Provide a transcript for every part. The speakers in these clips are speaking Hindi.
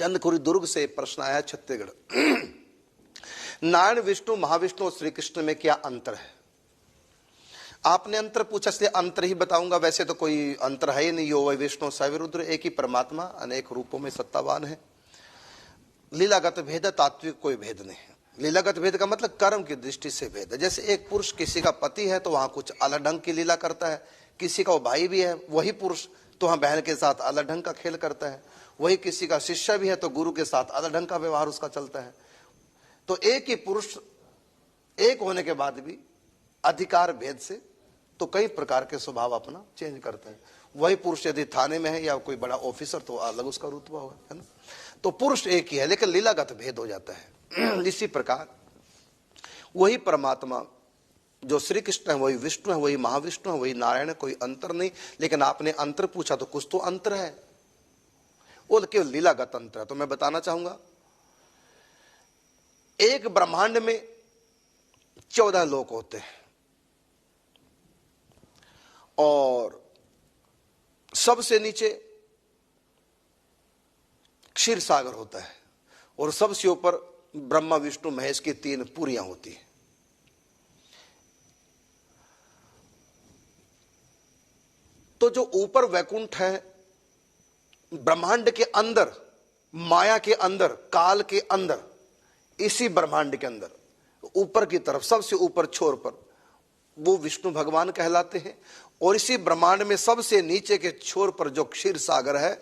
चंदखुरी दुर्ग से प्रश्न आया, छत्तीसगढ़। नारायण, विष्णु, महाविष्णु और श्री कृष्ण में क्या अंतर है? आपने अंतर पूछा इसलिए अंतर ही बताऊंगा। वैसे तो कोई अंतर है ही नहीं। यो वै विष्णु स वै रुद्र, एक ही परमात्मा अनेक रूपों में सत्तावान है। लीलागत भेद, तात्विक कोई भेद नहीं है। लीलागत भेद का मतलब कर्म की दृष्टि से भेद है। जैसे एक पुरुष किसी का पति है तो वहां कुछ अलग ढंग की लीला करता है, किसी का वो भाई भी है वही पुरुष तो वहां बहन के साथ अलग ढंग का खेल करता है, वही किसी का शिष्य भी है तो गुरु के साथ अलग ढंग का व्यवहार उसका चलता है। तो एक ही पुरुष एक होने के बाद भी अधिकार भेद से तो कई प्रकार के स्वभाव अपना चेंज करते हैं। वही पुरुष यदि थाने में है या कोई बड़ा ऑफिसर तो अलग उसका रुतबा होगा, है ना। तो पुरुष एक ही है लेकिन लीलागत भेद हो जाता है। इसी प्रकार वही परमात्मा जो श्री कृष्ण है, वही विष्णु है, वही महाविष्णु है, वही नारायण है, कोई अंतर नहीं। लेकिन आपने अंतर पूछा तो कुछ तो अंतर है, वो केवल लीलागत अंतर है। तो मैं बताना चाहूंगा, एक ब्रह्मांड में 14 लोक होते हैं और सबसे नीचे क्षीर सागर होता है और सबसे ऊपर ब्रह्मा विष्णु महेश की 3 पुरियां होती हैं। तो जो ऊपर वैकुंठ है, ब्रह्मांड के अंदर, माया के अंदर, काल के अंदर, इसी ब्रह्मांड के अंदर ऊपर की तरफ सबसे ऊपर छोर पर वो विष्णु भगवान कहलाते हैं। और इसी ब्रह्मांड में सबसे नीचे के छोर पर जो क्षीर सागर है,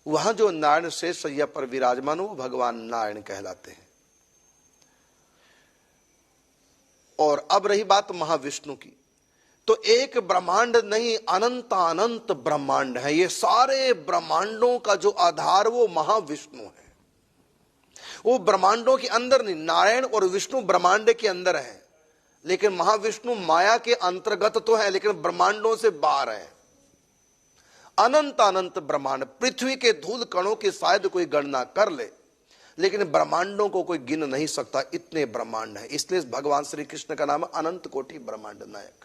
वहां जो नारायण शेष सैया पर विराजमान हो, भगवान नारायण कहलाते हैं। और अब रही बात महाविष्णु की, तो एक ब्रह्मांड नहीं, अनंत अनंत ब्रह्मांड है। ये सारे ब्रह्मांडों का जो आधार वो महाविष्णु है। वो ब्रह्मांडों के अंदर नहीं, नारायण और विष्णु ब्रह्मांड के अंदर है, लेकिन महाविष्णु माया के अंतर्गत तो है लेकिन ब्रह्मांडों से बाहर है। अनंत अनंत ब्रह्मांड, पृथ्वी के धूल कणों की शायद कोई गणना कर ले, लेकिन ब्रह्मांडों को कोई गिन नहीं सकता, इतने ब्रह्मांड है। इसलिए भगवान श्री कृष्ण का नाम अनंत कोटि ब्रह्मांड नायक।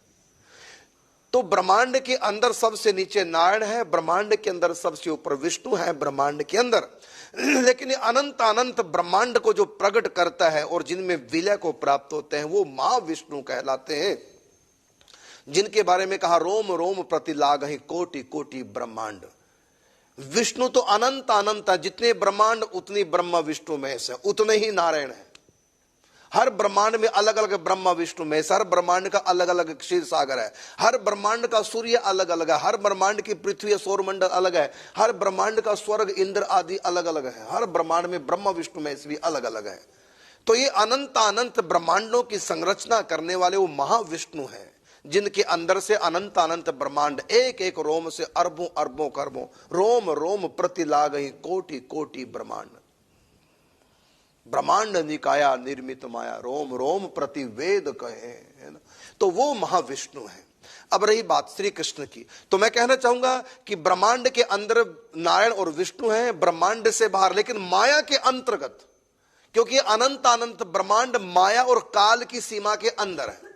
तो ब्रह्मांड के अंदर सबसे नीचे नारायण है, ब्रह्मांड के अंदर सबसे ऊपर विष्णु है, ब्रह्मांड के अंदर। लेकिन अनंत अनंत ब्रह्मांड को जो प्रकट करता है और जिनमें विलय को प्राप्त होते हैं वो महाविष्णु कहलाते हैं, जिनके बारे में कहा रोम रोम प्रति लागहि कोटि कोटि ब्रह्मांड। विष्णु तो अनंत अनंत है, जितने ब्रह्मांड उतनी ब्रह्मा विष्णु में से उतने ही नारायण है। हर ब्रह्मांड में अलग अलग ब्रह्मा विष्णु में, हर ब्रह्मांड का अलग अलग क्षीर सागर है, हर ब्रह्मांड का सूर्य अलग अलग है, हर ब्रह्मांड की पृथ्वी सौर मंडल अलग है, हर ब्रह्मांड का स्वर्ग इंद्र आदि अलग अलग है, हर ब्रह्मांड में ब्रह्मा विष्णु में भी अलग अलग है। तो ये अनंत अनंत ब्रह्मांडों की संरचना करने वाले वो महाविष्णु है, जिनके अंदर से अनंत अनंत ब्रह्मांड, एक एक रोम से अरबों अरबों खरबों, रोम रोम प्रति लागहि कोटि कोटि ब्रह्मांड। ब्रह्मांड निकाया निर्मित माया, रोम रोम प्रति वेद कहे, है ना। तो वो महाविष्णु है। अब रही बात श्री कृष्ण की, तो मैं कहना चाहूंगा कि ब्रह्मांड के अंदर नारायण और विष्णु हैं, ब्रह्मांड से बाहर लेकिन माया के अंतर्गत, क्योंकि अनंत अनंत ब्रह्मांड माया और काल की सीमा के अंदर है।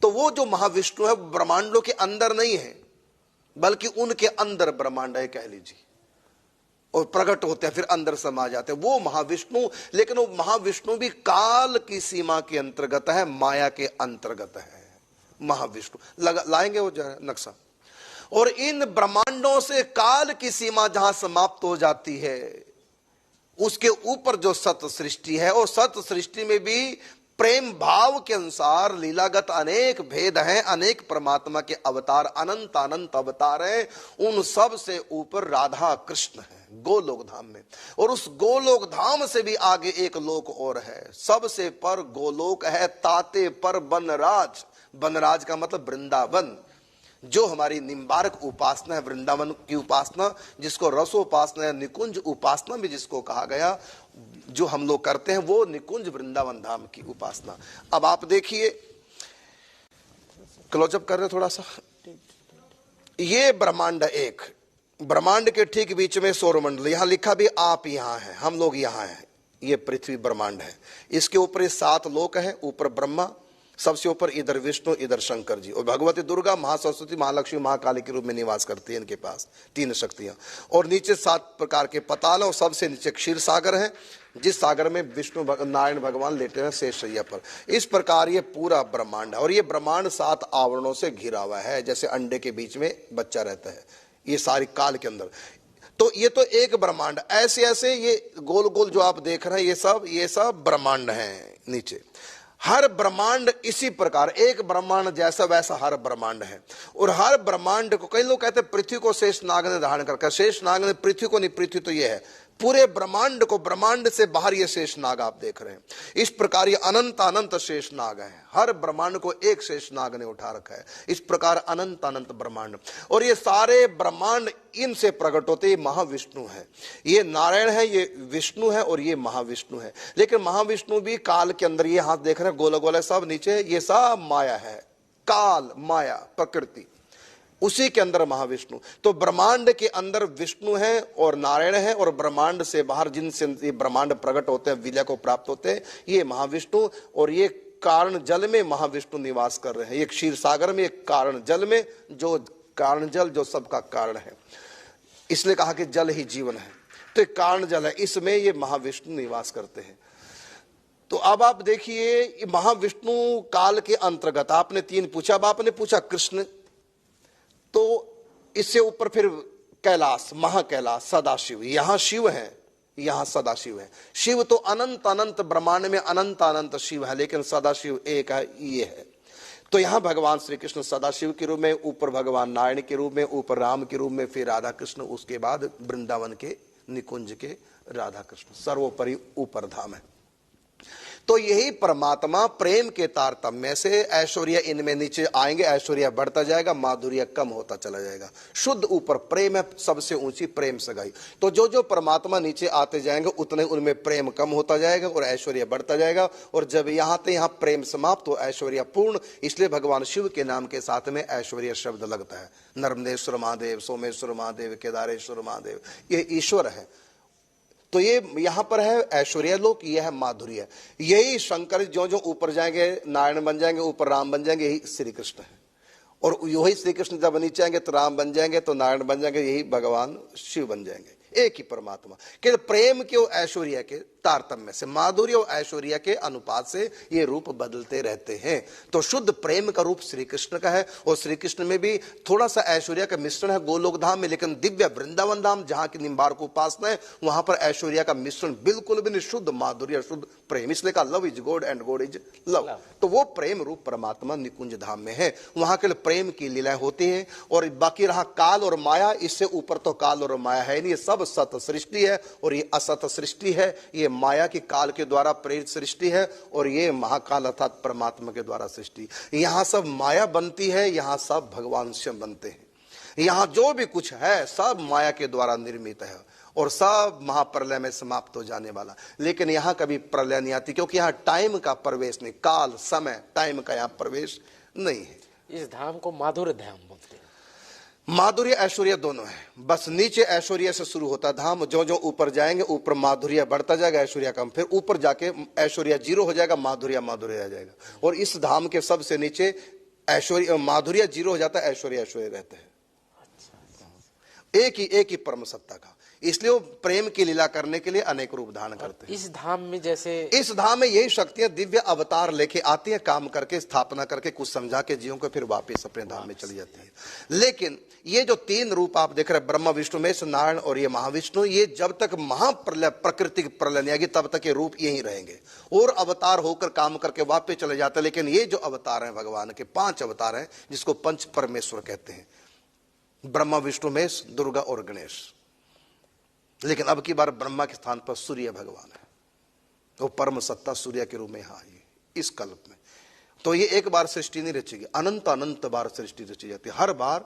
तो वो जो महाविष्णु है ब्रह्मांडों के अंदर नहीं है बल्कि उनके अंदर ब्रह्मांड है कह लीजिए, और प्रकट होते हैं फिर अंदर समा जाते हैं, वो महाविष्णु। लेकिन वो महाविष्णु भी काल की सीमा के अंतर्गत है, माया के अंतर्गत है महाविष्णु। लाएंगे वो नक्शा। और इन ब्रह्मांडों से काल की सीमा जहां समाप्त हो जाती है, उसके ऊपर जो सत सृष्टि है, और सत सृष्टि में भी प्रेम भाव के अनुसार लीलागत अनेक भेद हैं, अनेक परमात्मा के अवतार, अनंत अनंत अवतार हैं। उन सब से ऊपर राधा कृष्ण है गोलोक धाम में, और उस गोलोक धाम से भी आगे एक लोक और है, सबसे पर गोलोक है, ताते पर बनराज। बनराज का मतलब वृंदावन, जो हमारी निम्बारक उपासना है, वृंदावन की उपासना, जिसको रसोपासना है, निकुंज उपासना भी जिसको कहा गया, जो हम लोग करते हैं वो निकुंज वृंदावन धाम की उपासना। अब आप देखिए, क्लोजअप कर रहे थोड़ा सा। ये ब्रह्मांड एक, ब्रह्मांड के ठीक बीच में सौरमंडल, यहां लिखा भी आप यहां हैं, हम लोग यहां हैं, ये पृथ्वी ब्रह्मांड है। इसके ऊपर 7 लोक है, ऊपर ब्रह्मा, सबसे ऊपर इधर विष्णु, इधर शंकर जी, और भगवती दुर्गा, महासरस्वती, महालक्ष्मी, महाकाली के रूप में निवास करती है इनके पास, तीन शक्तियां। और नीचे 7 प्रकार के पताल, और सबसे नीचे क्षीर सागर है, जिस सागर में विष्णु नारायण भगवान लेटे हैं शेषशैया पर। इस प्रकार ये पूरा ब्रह्मांड है, और ये ब्रह्मांड 7 आवरणों से घिरा हुआ है, जैसे अंडे के बीच में बच्चा रहता है, ये सारी काल के अंदर। तो ये तो एक ब्रह्मांड, ऐसे ऐसे ये गोल गोल जो आप देख रहे हैं, ये सब ब्रह्मांड हैं नीचे। हर ब्रह्मांड इसी प्रकार, एक ब्रह्मांड जैसा वैसा हर ब्रह्मांड है। और हर ब्रह्मांड को, कई लोग कहते हैं पृथ्वी को शेष नाग ने धारण करके, शेष नाग ने पृथ्वी को नहीं, पृथ्वी तो ये है, पूरे ब्रह्मांड को, ब्रह्मांड से बाहर ये शेष नाग आप देख रहे हैं। इस प्रकार ये अनंत अनंत शेष नाग है, हर ब्रह्मांड को एक शेष नाग ने उठा रखा है। इस प्रकार अनंत अनंत ब्रह्मांड, और ये सारे ब्रह्मांड इनसे प्रकट होते, ये महाविष्णु है, ये नारायण है, ये विष्णु है, और ये महाविष्णु है। लेकिन महाविष्णु भी काल के अंदर, ये हाथ देख रहे हैं गोला गोला सब नीचे, ये सब माया है, काल, माया, प्रकृति, उसी के अंदर महाविष्णु। तो ब्रह्मांड के अंदर विष्णु है और नारायण है, और ब्रह्मांड से बाहर जिनसे ये ब्रह्मांड प्रकट होते हैं, विलय को प्राप्त होते हैं, ये महाविष्णु। और ये कारण जल में महाविष्णु निवास कर रहे हैं, एक क्षीर सागर में, एक कारण जल में, जो कारण जल जो सबका कारण है, इसलिए कहा कि जल ही जीवन है। तो एक कारण जल है, इसमें ये महाविष्णु निवास करते हैं। तो अब आप देखिए, महाविष्णु काल के अंतर्गत, आपने 3 पूछा, अब आपने पूछा कृष्ण, तो इससे ऊपर फिर कैलाश, महाकैलाश, सदाशिव, यहां शिव है, यहां सदाशिव है। शिव तो अनंत अनंत ब्रह्मांड में अनंत अनंत शिव है, लेकिन सदाशिव एक है, ये है। तो यहां भगवान श्री कृष्ण सदाशिव के रूप में, ऊपर भगवान नारायण के रूप में, ऊपर राम के रूप में, फिर राधा कृष्ण, उसके बाद वृंदावन के निकुंज के राधा कृष्ण, सर्वोपरि ऊपर धाम है। तो यही परमात्मा प्रेम के तारतम्य से ऐश्वर्य इनमें नीचे आएंगे, ऐश्वर्य बढ़ता जाएगा, माधुर्य कम होता चला जाएगा। शुद्ध ऊपर प्रेम है, सबसे ऊंची प्रेम सगाई। तो जो जो परमात्मा नीचे आते जाएंगे, उतने उनमें प्रेम कम होता जाएगा और ऐश्वर्य बढ़ता जाएगा। और जब यहाँ ते यहाँ प्रेम समाप्त हो, ऐश्वर्य पूर्ण। इसलिए भगवान शिव के नाम के साथ में ऐश्वर्य शब्द लगता है। नर्मदेश्वर महादेव, सोमेश्वर महादेव, केदारेश्वर महादेव, ये ईश्वर है। तो ये यहां पर है ऐश्वर्य लोक, ये है माधुर्य। यही शंकर जो जो ऊपर जाएंगे नारायण बन जाएंगे, ऊपर राम बन जाएंगे, यही श्री कृष्ण है। और वही श्री कृष्ण जब नीचे आएंगे तो राम बन जाएंगे, तो नारायण बन जाएंगे, यही भगवान शिव बन जाएंगे। एक ही परमात्मा के प्रेम के और ऐश्वर्य के तारतम्य से, माधुर्य और ऐश्वर्य के अनुपात से ये रूप बदलते रहते हैं। तो शुद्ध प्रेम का रूप श्री कृष्ण का है, और श्री कृष्ण में भी थोड़ा सा ऐश्वर्य का मिश्रण है गोलोक धाम में, लेकिन दिव्य वृंदावन धाम जहां की निम्बार्क उपासना है, वहां पर ऐश्वर्य का मिश्रण बिल्कुल भी नहीं, शुद्ध माधुर्य, शुद्ध प्रेम। इसलिए कहा love is God and God is love. तो वो प्रेम रूप परमात्मा निकुंज धाम में है, वहां के प्रेम की लीलाएं होती है। और बाकी रहा काल और माया, इससे ऊपर तो काल और माया है नहीं, ये सब सत सृष्टि है और ये असत सृष्टि है। ये माया की काल के द्वारा प्रेरित सृष्टि है, और ये महाकाल अर्थात परमात्मा के द्वारा सृष्टि। यहां सब माया बनती है, यहां सब भगवान स्वयं बनते हैं। यहां जो भी कुछ है सब माया के द्वारा निर्मित है, और सब महाप्रलय में समाप्त हो जाने वाला। लेकिन यहां कभी प्रलय नहीं आती, क्योंकि यहां टाइम का प्रवेश नहीं, काल समय टाइम का यहां प्रवेश नहीं है। इस धाम को माधुर्य धाम बोलते हैं। माधुर्य ऐश्वर्य दोनों है, बस नीचे ऐश्वर्य से शुरू होता धाम, जो जो ऊपर जाएंगे ऊपर माधुर्य बढ़ता जाएगा, ऐश्वर्य कम, फिर ऊपर जाके ऐश्वर्य 0 हो जाएगा, माधुर्य आ जाएगा। और इस धाम के सबसे नीचे ऐश्वर्य माधुर्य 0 हो जाता है, ऐश्वर्य रहते हैं। एक ही परम सत्ता का, इसलिए वो प्रेम की लीला करने के लिए अनेक रूप धारण करते हैं। इस धाम में जैसे इस धाम में यही शक्तियां दिव्य अवतार लेके आती हैं, काम करके स्थापना करके कुछ समझा के जीवों को फिर वापस अपने धाम में चली जाती है। लेकिन ये जो 3 रूप आप देख रहे हैं, ब्रह्मा विष्णु महेश नारायण और ये महाविष्णु, ये जब तक महाप्रलय प्रकृति प्रलय नहीं आएगी तब तक ये रूप यही रहेंगे, और अवतार होकर काम करके वापस चले जाते हैं। लेकिन ये जो अवतार हैं भगवान के 5 अवतार हैं, जिसको पंच परमेश्वर कहते हैं, ब्रह्मा विष्णु महेश दुर्गा और गणेश। लेकिन अब की बार ब्रह्मा के स्थान पर सूर्य भगवान है, वो परम सत्ता सूर्य के रूप में यहाँ आई इस कल्प में। तो ये एक बार सृष्टि नहीं रचेगी, अनंत अनंत बार सृष्टि रची जाती है। हर बार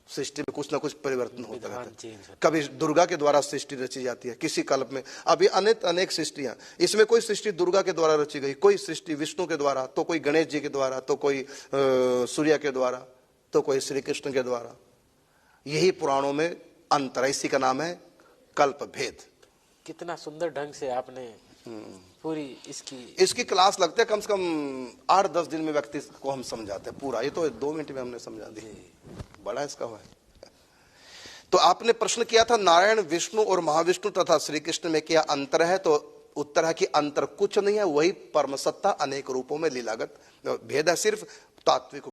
सृष्टि में कुछ ना कुछ परिवर्तन होता रहता है। कभी दुर्गा के द्वारा सृष्टि रची जाती है किसी कल्प में, अभी अनेक सृष्टियां, इसमें कोई सृष्टि दुर्गा के द्वारा रची गई, कोई सृष्टि विष्णु के द्वारा, तो कोई गणेश जी के द्वारा, तो कोई सूर्य के द्वारा, तो कोई श्री कृष्ण के द्वारा। यही पुराणों में अंतर है, इसी का नाम है कल्प भेद। कितना सुंदर ढंग से आपने पूरी इसकी इसकी क्लास लगते है कम से कम 8-10 दिन में व्यक्ति को हम समझाते हैं पूरा, ये तो 2 मिनट में हमने समझा दी, बड़ा इसका हुआ है। तो आपने प्रश्न किया था नारायण विष्णु और महाविष्णु तथा श्री कृष्ण में क्या अंतर है, तो उत्तर है कि अंतर कुछ नहीं है, वही परम सत्ता अनेक रूपों में लीलागत भेद है, सिर्फ तात्विक